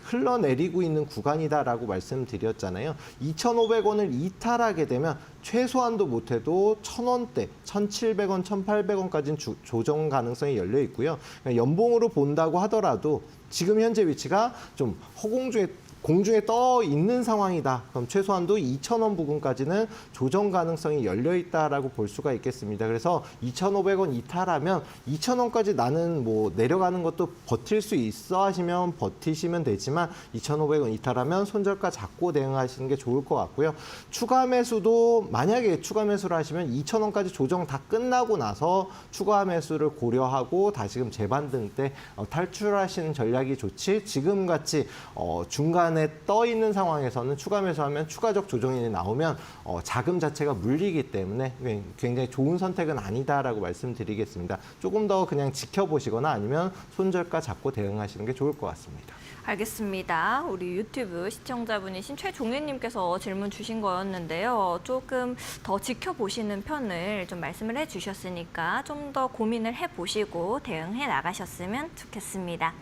흘러내리고 있는 구간이다라고 말씀드렸잖아요. 2,500원을 이탈하게 되면 최소한도 못해도 1,000원대, 1,700원, 1,800원까지는 조정 가능성이 열려 있고요. 연봉으로 본다고 하더라도 지금 현재 위치가 좀 공중에 떠 있는 상황이다. 그럼 최소한도 2,000원 부근까지는 조정 가능성이 열려 있다라고 볼 수가 있겠습니다. 그래서 2,500원 이탈하면 2,000원까지 나는 뭐 내려가는 것도 버틸 수 있어 하시면 버티시면 되지만 2,500원 이탈하면 손절가 잡고 대응하시는 게 좋을 것 같고요. 추가 매수도 만약에 추가 매수를 하시면 2,000원까지 조정 다 끝나고 나서 추가 매수를 고려하고 다시금 재반등 때 탈출하시는 전략이 좋지 지금같이 중간 떠 있는 상황에서는 추가 매수하면 추가적 조정이 나오면 자금 자체가 물리기 때문에 굉장히 좋은 선택은 아니다라고 말씀드리겠습니다. 조금 더 그냥 지켜보시거나 아니면 손절가 잡고 대응하시는 게 좋을 것 같습니다. 알겠습니다. 우리 유튜브 시청자분이신 최종래님께서 질문 주신 거였는데요. 조금 더 지켜보시는 편을 좀 말씀을 해주셨으니까 좀 더 고민을 해보시고 대응해 나가셨으면 좋겠습니다.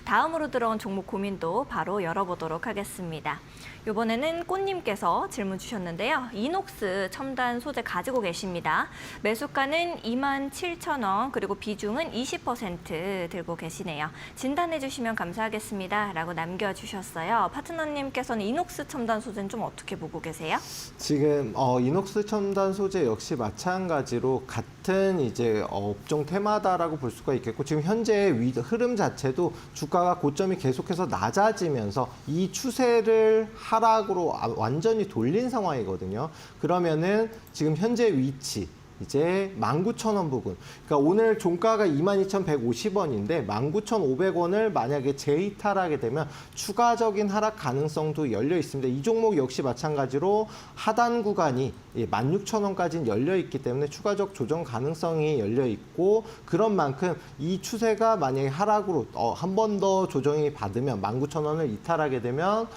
다음으로 들어온 종목 고민도 바로 열어보도록 하겠습니다. 이번에는 꽃님께서 질문 주셨는데요. 이녹스 첨단 소재 가지고 계십니다. 매수가는 27,000원, 그리고 비중은 20% 들고 계시네요. 진단해 주시면 감사하겠습니다. 라고 남겨주셨어요. 파트너님께서는 이녹스 첨단 소재는 좀 어떻게 보고 계세요? 지금 이녹스 첨단 소재 역시 마찬가지로 같은 이제 업종 테마다라고 볼 수가 있겠고, 지금 현재 흐름 자체도 주가가 고점이 계속해서 낮아지면서 이 추세를 하락으로 완전히 돌린 상황이거든요. 그러면은 지금 현재 위치 이제 19,000원 부근. 그러니까 오늘 종가가 22,150원인데 19,500원을 만약에 재이탈하게 되면 추가적인 하락 가능성도 열려 있습니다. 이 종목 역시 마찬가지로 하단 구간이 16,000원까지는 열려 있기 때문에 추가적 조정 가능성이 열려 있고, 그런 만큼 이 추세가 만약에 하락으로 한 번 더 조정이 받으면 19,000원을 이탈하게 되면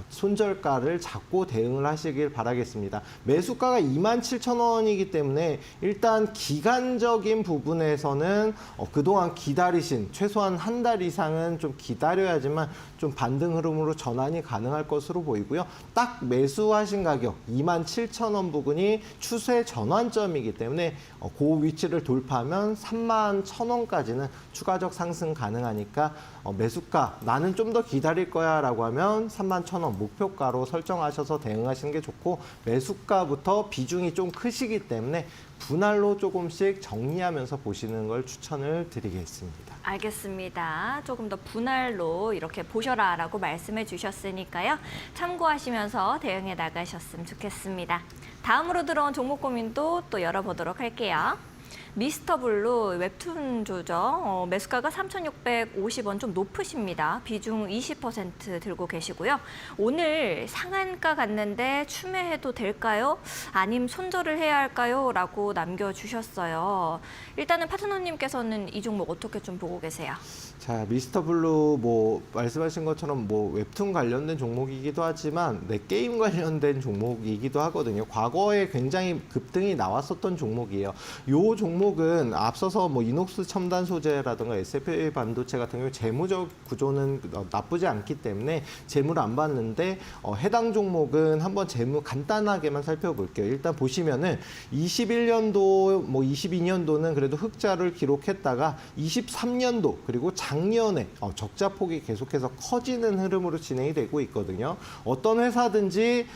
손절가를 잡고 대응을 하시길 바라겠습니다. 매수가가 27,000원이기 때문에 일단 기간적인 부분에서는 그동안 기다리신 최소한 한 달 이상은 좀 기다려야지만 좀 반등 흐름으로 전환이 가능할 것으로 보이고요. 딱 매수하신 가격 27,000원 부근이 추세 전환점이기 때문에 그 위치를 돌파하면 31,000원까지는 추가적 상승 가능하니까 매수가 나는 좀 더 기다릴 거야 라고 하면 31,000원 목표가로 설정하셔서 대응하시는 게 좋고, 매수가부터 비중이 좀 크시기 때문에 분할로 조금씩 정리하면서 보시는 걸 추천을 드리겠습니다. 알겠습니다. 조금 더 분할로 이렇게 보셔라라고 말씀해 주셨으니까요. 참고하시면서 대응해 나가셨으면 좋겠습니다. 다음으로 들어온 종목 고민도 또 열어보도록 할게요. 미스터블루 웹툰주죠. 매수가가 3,650원, 좀 높으십니다. 비중 20% 들고 계시고요. 오늘 상한가 갔는데 추매해도 될까요? 아님 손절을 해야 할까요? 라고 남겨주셨어요. 일단은 파트너님께서는 이 종목 어떻게 좀 보고 계세요? 자, 미스터블루 뭐 말씀하신 것처럼 뭐 웹툰 관련된 종목이기도 하지만 게임 관련된 종목이기도 하거든요. 과거에 굉장히 급등이 나왔었던 종목이에요. 요 종목은 앞서서 뭐 이녹스 첨단 소재라든가 SFA 반도체 같은 경우 재무적 구조는 나쁘지 않기 때문에 재무를 안 봤는데 해당 종목은 한번 재무 간단하게만 살펴볼게요. 일단 보시면은 21년도 뭐 22년도는 그래도 흑자를 기록했다가 23년도 그리고 작년에 적자 폭이 계속해서 커지는 흐름으로 진행이 되고 있거든요. 어떤 회사든지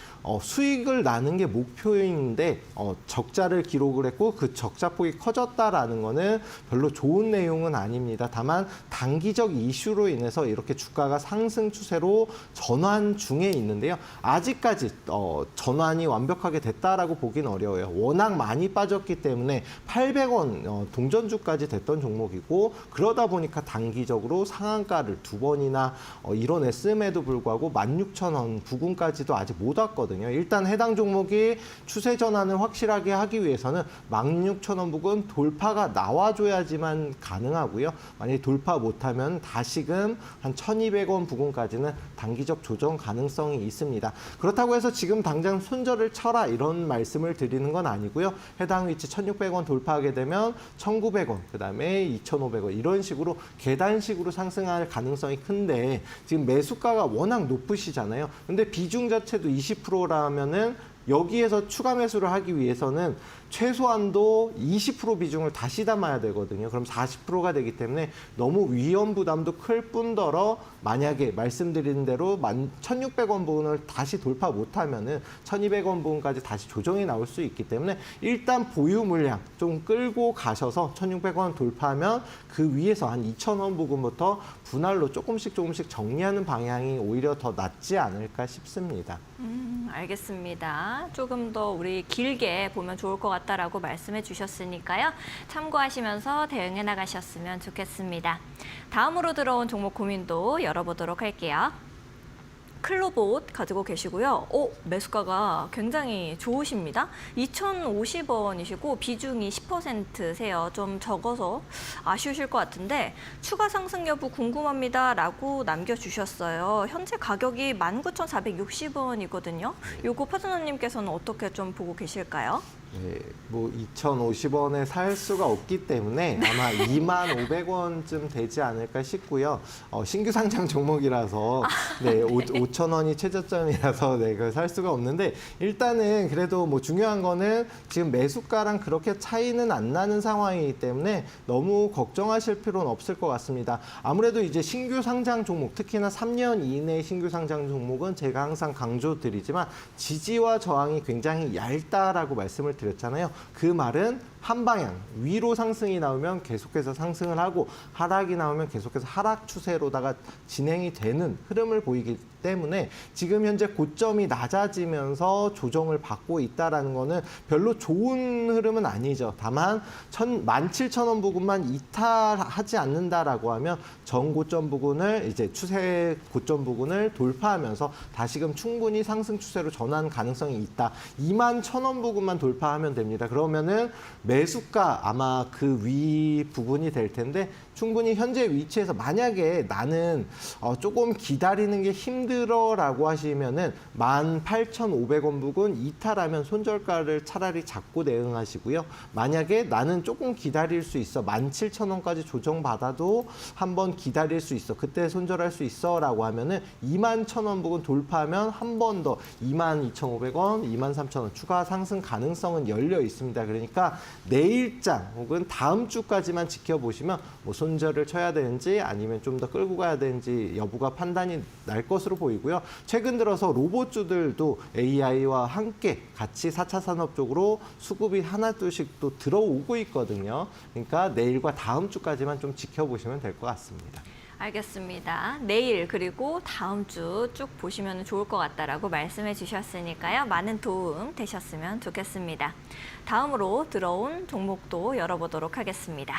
수익을 나는 게 목표인데 적자를 기록을 했고 그 적자 폭이 커졌다라는 거는 별로 좋은 내용은 아닙니다. 다만 단기적 이슈로 인해서 이렇게 주가가 상승 추세로 전환 중에 있는데요. 아직까지 전환이 완벽하게 됐다라고 보긴 어려워요. 워낙 많이 빠졌기 때문에 800원 동전주까지 됐던 종목이고, 그러다 보니까 단기적으로 상한가를 두 번이나 이뤄냈음에도 불구하고 16,000원 부근까지도 아직 못 왔거든요. 일단 해당 종목이 추세 전환을 확실하게 하기 위해서는 16,000원 부근 돌파가 나와줘야지만 가능하고요. 만약에 돌파 못하면 다시금 한 1,200원 부근까지는 단기적 조정 가능성이 있습니다. 그렇다고 해서 지금 당장 손절을 쳐라 이런 말씀을 드리는 건 아니고요. 해당 위치 1,600원 돌파하게 되면 1,900원, 그다음에 2,500원 이런 식으로 계단식으로 상승할 가능성이 큰데, 지금 매수가가 워낙 높으시잖아요. 근데 비중 자체도 20%라면은 여기에서 추가 매수를 하기 위해서는 최소한도 20% 비중을 다시 담아야 되거든요. 그럼 40%가 되기 때문에 너무 위험 부담도 클 뿐더러 만약에 말씀드린 대로 1,600원 부분을 다시 돌파 못하면은 1,200원 부분까지 다시 조정이 나올 수 있기 때문에 일단 보유 물량 좀 끌고 가셔서 1,600원 돌파하면 그 위에서 한 2,000원 부분부터 분할로 조금씩 정리하는 방향이 오히려 더 낫지 않을까 싶습니다. 알겠습니다. 조금 더 우리 길게 보면 좋을 것 같다라고 말씀해 주셨으니까요. 참고하시면서 대응해 나가셨으면 좋겠습니다. 다음으로 들어온 종목 고민도 열어보도록 할게요. 클로봇 가지고 계시고요. 매수가가 굉장히 좋으십니다. 2,050원이시고 비중이 10%세요. 좀 적어서 아쉬우실 것 같은데 추가 상승 여부 궁금합니다라고 남겨주셨어요. 현재 가격이 19,460원이거든요. 요거 파트너님께서는 어떻게 좀 보고 계실까요? 네, 뭐 2,050원에 살 수가 없기 때문에 아마 25,500원쯤 되지 않을까 싶고요. 신규 상장 종목이라서 네, 5,000원이 최저점이라서 네, 그걸 살 수가 없는데 일단은 그래도 뭐 중요한 거는 지금 매수가랑 그렇게 차이는 안 나는 상황이기 때문에 너무 걱정하실 필요는 없을 것 같습니다. 아무래도 이제 신규 상장 종목, 특히나 3년 이내 신규 상장 종목은 제가 항상 강조드리지만 지지와 저항이 굉장히 얇다라고 말씀을 드렸잖아요. 그 말은 한 방향 위로 상승이 나오면 계속해서 상승을 하고 하락이 나오면 계속해서 하락 추세로다가 진행이 되는 흐름을 보이기 때문에 지금 현재 고점이 낮아지면서 조정을 받고 있다라는 거는 별로 좋은 흐름은 아니죠. 다만 17,000원 부근만 이탈하지 않는다라고 하면 전고점 부근을 이제 추세 고점 부근을 돌파하면서 다시금 충분히 상승 추세로 전환 가능성이 있다. 21,000원 부근만 돌파하면 됩니다. 그러면은 매수가 아마 그 위 부분이 될 텐데 충분히 현재 위치에서 만약에 나는 조금 기다리는 게 힘들어라고 하시면은 18,500원 부근 이탈하면 손절가를 차라리 잡고 대응하시고요. 만약에 나는 조금 기다릴 수 있어 17,000원까지 조정받아도 한번 기다릴 수 있어 그때 손절할 수 있어라고 하면은 21,000원 부근 돌파하면 한 번 더 22,500원, 23,000원 추가 상승 가능성은 열려 있습니다. 그러니까 내일장 혹은 다음 주까지만 지켜보시면 뭐 손절을 쳐야 되는지 아니면 좀 더 끌고 가야 되는지 여부가 판단이 날 것으로 보이고요. 최근 들어서 로봇주들도 AI와 함께 같이 4차 산업 쪽으로 수급이 하나둘씩 또 들어오고 있거든요. 그러니까 내일과 다음 주까지만 좀 지켜보시면 될 것 같습니다. 알겠습니다. 내일 그리고 다음 주 쭉 보시면 좋을 것 같다라고 말씀해 주셨으니까요. 많은 도움 되셨으면 좋겠습니다. 다음으로 들어온 종목도 열어보도록 하겠습니다.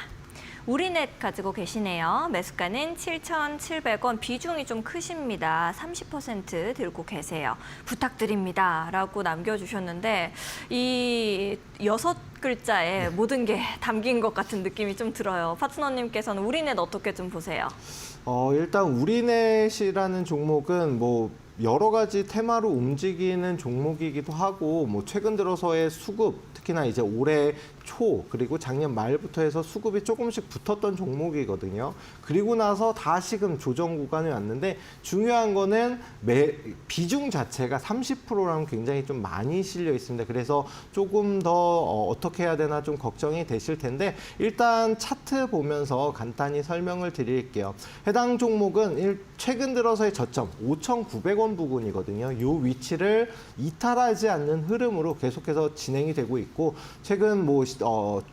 우리넷 가지고 계시네요. 매수가는 7,700원, 비중이 좀 크십니다. 30% 들고 계세요. 부탁드립니다. 라고 남겨주셨는데 이 6글자에 모든 게 담긴 것 같은 느낌이 좀 들어요. 파트너님께서는 우리넷 어떻게 좀 보세요? 일단 우리넷이라는 종목은 뭐 여러 가지 테마로 움직이는 종목이기도 하고 뭐 최근 들어서의 수급 특히나 이제 올해 초 그리고 작년 말부터 해서 수급이 조금씩 붙었던 종목이거든요. 그리고 나서 다시금 조정 구간에 왔는데 중요한 거는 비중 자체가 30%라면 굉장히 좀 많이 실려 있습니다. 그래서 조금 더 어떻게 해야 되나 좀 걱정이 되실 텐데 일단 차트 보면서 간단히 설명을 드릴게요. 해당 종목은 최근 들어서의 저점 5,900원 부근이거든요. 이 위치를 이탈하지 않는 흐름으로 계속해서 진행이 되고 있고 최근 뭐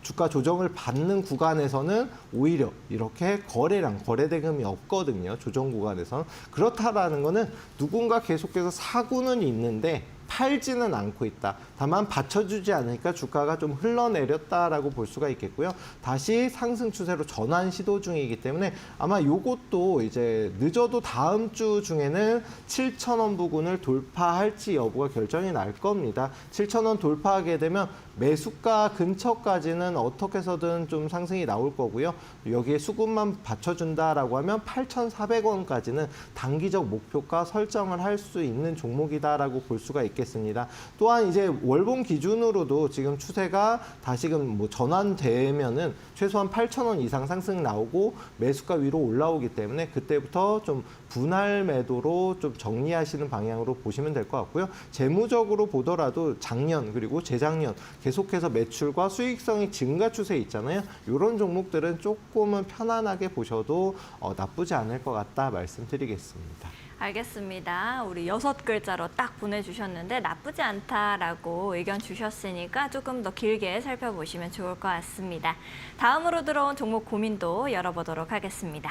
주가 조정을 받는 구간에서는 오히려 이렇게 거래 대금이 없거든요. 조정 구간에서는. 그렇다라는 거는 누군가 계속해서 사고는 있는데 팔지는 않고 있다. 다만 받쳐주지 않으니까 주가가 좀 흘러내렸다라고 볼 수가 있겠고요. 다시 상승 추세로 전환 시도 중이기 때문에 아마 요것도 이제 늦어도 다음 주 중에는 7,000원 부근을 돌파할지 여부가 결정이 날 겁니다. 7,000원 돌파하게 되면 매수가 근처까지는 어떻게 해서든 좀 상승이 나올 거고요. 여기에 수급만 받쳐준다라고 하면 8,400원까지는 단기적 목표가 설정을 할 수 있는 종목이다라고 볼 수가 있겠습니다. 또한 이제 월봉 기준으로도 지금 추세가 다시금 뭐 전환되면은 최소한 8,000원 이상 상승 나오고 매수가 위로 올라오기 때문에 그때부터 좀 분할 매도로 좀 정리하시는 방향으로 보시면 될 것 같고요. 재무적으로 보더라도 작년 그리고 재작년 계속해서 매출과 수익성이 증가 추세 있잖아요. 이런 종목들은 조금은 편안하게 보셔도 나쁘지 않을 것 같다 말씀드리겠습니다. 알겠습니다. 우리 6글자로 딱 보내주셨는데 나쁘지 않다라고 의견 주셨으니까 조금 더 길게 살펴보시면 좋을 것 같습니다. 다음으로 들어온 종목 고민도 열어보도록 하겠습니다.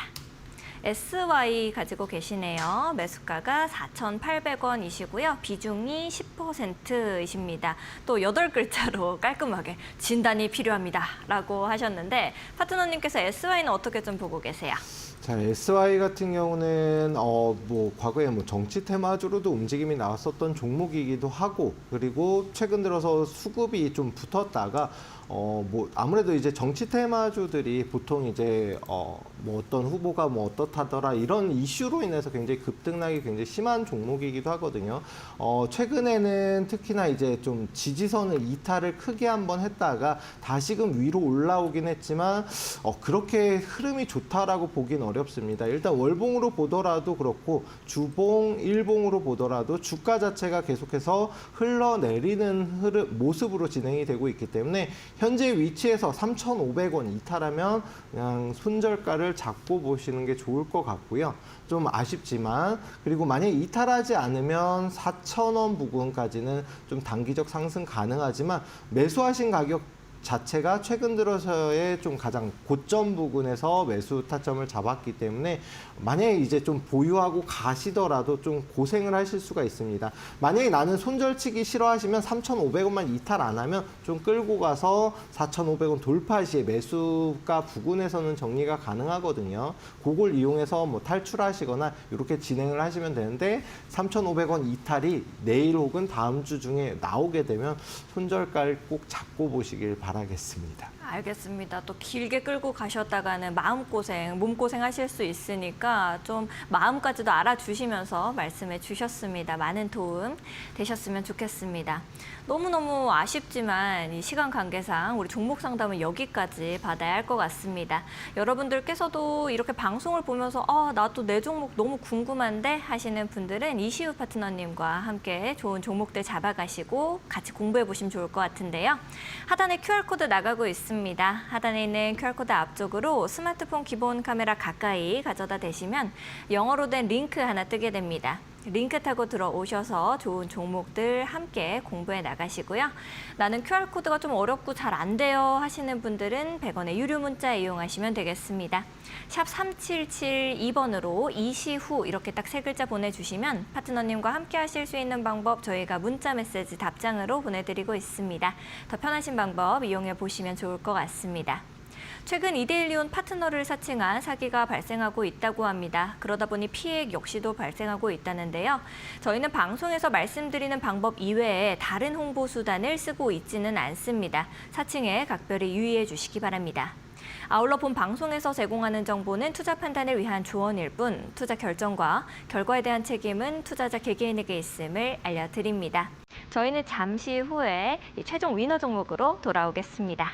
SY 가지고 계시네요. 매수가가 4,800원이시고요. 비중이 10%이십니다. 또 8글자로 깔끔하게 진단이 필요합니다. 라고 하셨는데 파트너님께서 SY는 어떻게 좀 보고 계세요? 자, SY 같은 경우는 뭐 과거에 뭐 정치 테마주로도 움직임이 나왔었던 종목이기도 하고, 그리고 최근 들어서 수급이 좀 붙었다가 뭐 아무래도 이제 정치 테마주들이 보통 이제 뭐 어떤 후보가 뭐 어떻다더라 이런 이슈로 인해서 굉장히 급등락이 굉장히 심한 종목이기도 하거든요. 최근에는 특히나 이제 좀 지지선을 이탈을 크게 한번 했다가 다시금 위로 올라오긴 했지만 그렇게 흐름이 좋다라고 보긴 어렵습니다. 일단 월봉으로 보더라도 그렇고 주봉, 일봉으로 보더라도 주가 자체가 계속해서 흘러내리는 모습으로 진행이 되고 있기 때문에 현재 위치에서 3,500원 이탈하면 그냥 손절가를 잡고 보시는 게 좋을 것 같고요. 좀 아쉽지만, 그리고 만약에 이탈하지 않으면 4,000원 부근까지는 좀 단기적 상승 가능하지만 매수하신 가격 자체가 최근 들어서의 좀 가장 고점 부근에서 매수 타점을 잡았기 때문에 만약에 이제 좀 보유하고 가시더라도 좀 고생을 하실 수가 있습니다. 만약에 나는 손절치기 싫어하시면 3,500원만 이탈 안 하면 좀 끌고 가서 4,500원 돌파 시에 매수가 부근에서는 정리가 가능하거든요. 그걸 이용해서 뭐 탈출하시거나 이렇게 진행을 하시면 되는데 3,500원 이탈이 내일 혹은 다음 주 중에 나오게 되면 손절가를 꼭 잡고 보시길 바라겠습니다. 알겠습니다. 또 길게 끌고 가셨다가는 마음고생, 몸고생 하실 수 있으니까 좀 마음까지도 알아주시면서 말씀해 주셨습니다. 많은 도움 되셨으면 좋겠습니다. 너무너무 아쉽지만 이 시간 관계상 우리 종목 상담은 여기까지 받아야 할 것 같습니다. 여러분들께서도 이렇게 방송을 보면서 나도 내 종목 너무 궁금한데 하시는 분들은 이시우 파트너님과 함께 좋은 종목들 잡아가시고 같이 공부해 보시면 좋을 것 같은데요. 하단에 QR코드 나가고 있습니다. 하단에 있는 QR코드 앞쪽으로 스마트폰 기본 카메라 가까이 가져다 대시면 영어로 된 링크 하나 뜨게 됩니다. 링크 타고 들어오셔서 좋은 종목들 함께 공부해 나가시고요. 나는 QR코드가 좀 어렵고 잘 안 돼요 하시는 분들은 100원의 유료 문자 이용하시면 되겠습니다. 샵 3772번으로 이시후 이렇게 딱 세 글자 보내주시면 파트너님과 함께 하실 수 있는 방법 저희가 문자 메시지 답장으로 보내드리고 있습니다. 더 편하신 방법 이용해 보시면 좋을 것 같습니다. 최근 이데일리온 파트너를 사칭한 사기가 발생하고 있다고 합니다. 그러다 보니 피해 역시도 발생하고 있다는데요. 저희는 방송에서 말씀드리는 방법 이외에 다른 홍보 수단을 쓰고 있지는 않습니다. 사칭에 각별히 유의해 주시기 바랍니다. 아울러 본 방송에서 제공하는 정보는 투자 판단을 위한 조언일 뿐 투자 결정과 결과에 대한 책임은 투자자 개개인에게 있음을 알려드립니다. 저희는 잠시 후에 최종 위너 종목으로 돌아오겠습니다.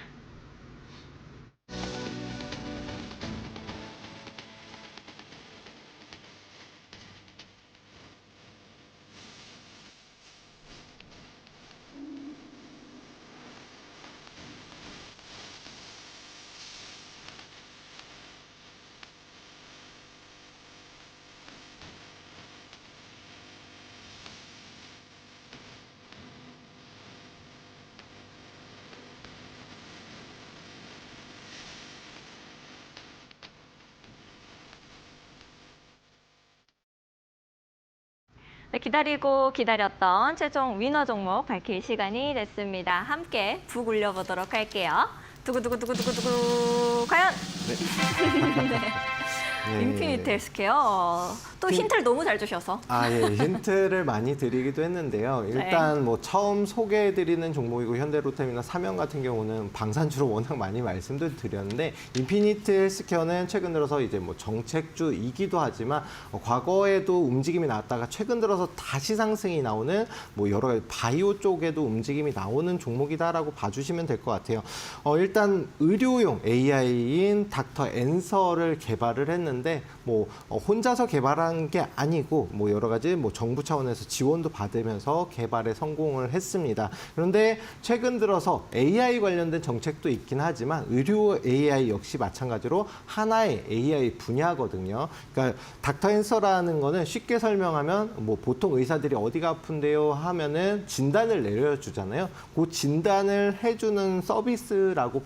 네, 기다리고 기다렸던 최종 위너 종목 밝힐 시간이 됐습니다. 함께 북 올려보도록 할게요. 두구두구두구두구두구 과연? 네. 인피니트 헬스케어. 또 힌트를 너무 잘 주셔서. 예. 힌트를 많이 드리기도 했는데요. 일단 네. 뭐 처음 소개해드리는 종목이고 현대로템이나 삼형 같은 경우는 방산주로 워낙 많이 말씀도 드렸는데 인피니트 헬스케어는 최근 들어서 이제 뭐 정책주이기도 하지만 과거에도 움직임이 나왔다가 최근 들어서 다시 상승이 나오는 뭐 여러 가지 바이오 쪽에도 움직임이 나오는 종목이다라고 봐주시면 될 것 같아요. 일단 의료용 AI인 닥터 앤서를 개발을 했는데 뭐 혼자서 개발한 게 아니고 뭐 여러 가지 뭐 정부 차원에서 지원도 받으면서 개발에 성공을 했습니다. 그런데 최근 들어서 AI 관련된 정책도 있긴 하지만 의료 AI 역시 마찬가지로 하나의 AI 분야거든요. 그러니까 닥터 앤서라는 거는 쉽게 설명하면 뭐 보통 의사들이 어디가 아픈데요 하면은 진단을 내려주잖아요. 그 진단을 해주는 서비스라고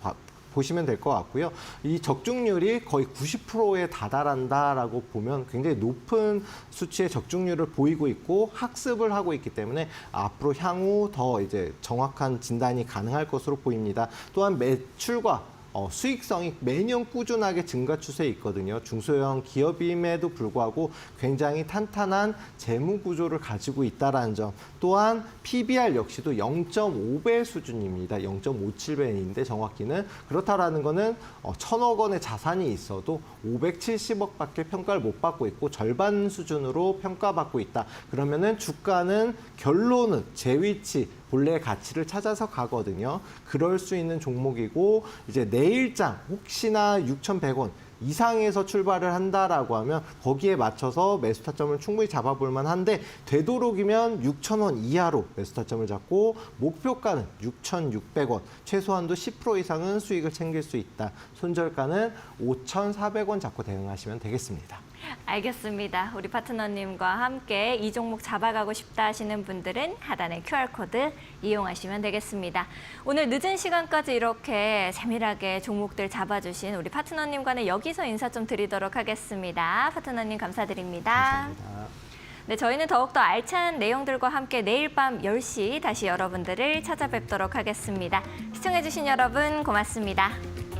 보시면 될 것 같고요. 이 적중률이 거의 90%에 다다란다라고 보면 굉장히 높은 수치의 적중률을 보이고 있고 학습을 하고 있기 때문에 앞으로 향후 더 이제 정확한 진단이 가능할 것으로 보입니다. 또한 매출과 수익성이 매년 꾸준하게 증가 추세에 있거든요. 중소형 기업임에도 불구하고 굉장히 탄탄한 재무 구조를 가지고 있다는 점. 또한 PBR 역시도 0.5배 수준입니다. 0.57배인데 정확히는 그렇다라는 거는 1,000억 원의 자산이 있어도 570억밖에 평가를 못 받고 있고 절반 수준으로 평가받고 있다. 그러면은 주가는 결론은 제 위치 본래의 가치를 찾아서 가거든요. 그럴 수 있는 종목이고 이제 내일장 혹시나 6,100원 이상에서 출발을 한다라고 하면 거기에 맞춰서 매수 타점을 충분히 잡아볼 만한데 되도록이면 6,000원 이하로 매수 타점을 잡고 목표가는 6,600원, 최소한도 10% 이상은 수익을 챙길 수 있다. 손절가는 5,400원 잡고 대응하시면 되겠습니다. 알겠습니다. 우리 파트너님과 함께 이 종목 잡아가고 싶다 하시는 분들은 하단의 QR코드 이용하시면 되겠습니다. 오늘 늦은 시간까지 이렇게 세밀하게 종목들 잡아주신 우리 파트너님과는 여기서 인사 좀 드리도록 하겠습니다. 파트너님 감사드립니다. 감사합니다. 네, 저희는 더욱더 알찬 내용들과 함께 내일 밤 10시 다시 여러분들을 찾아뵙도록 하겠습니다. 시청해주신 여러분 고맙습니다.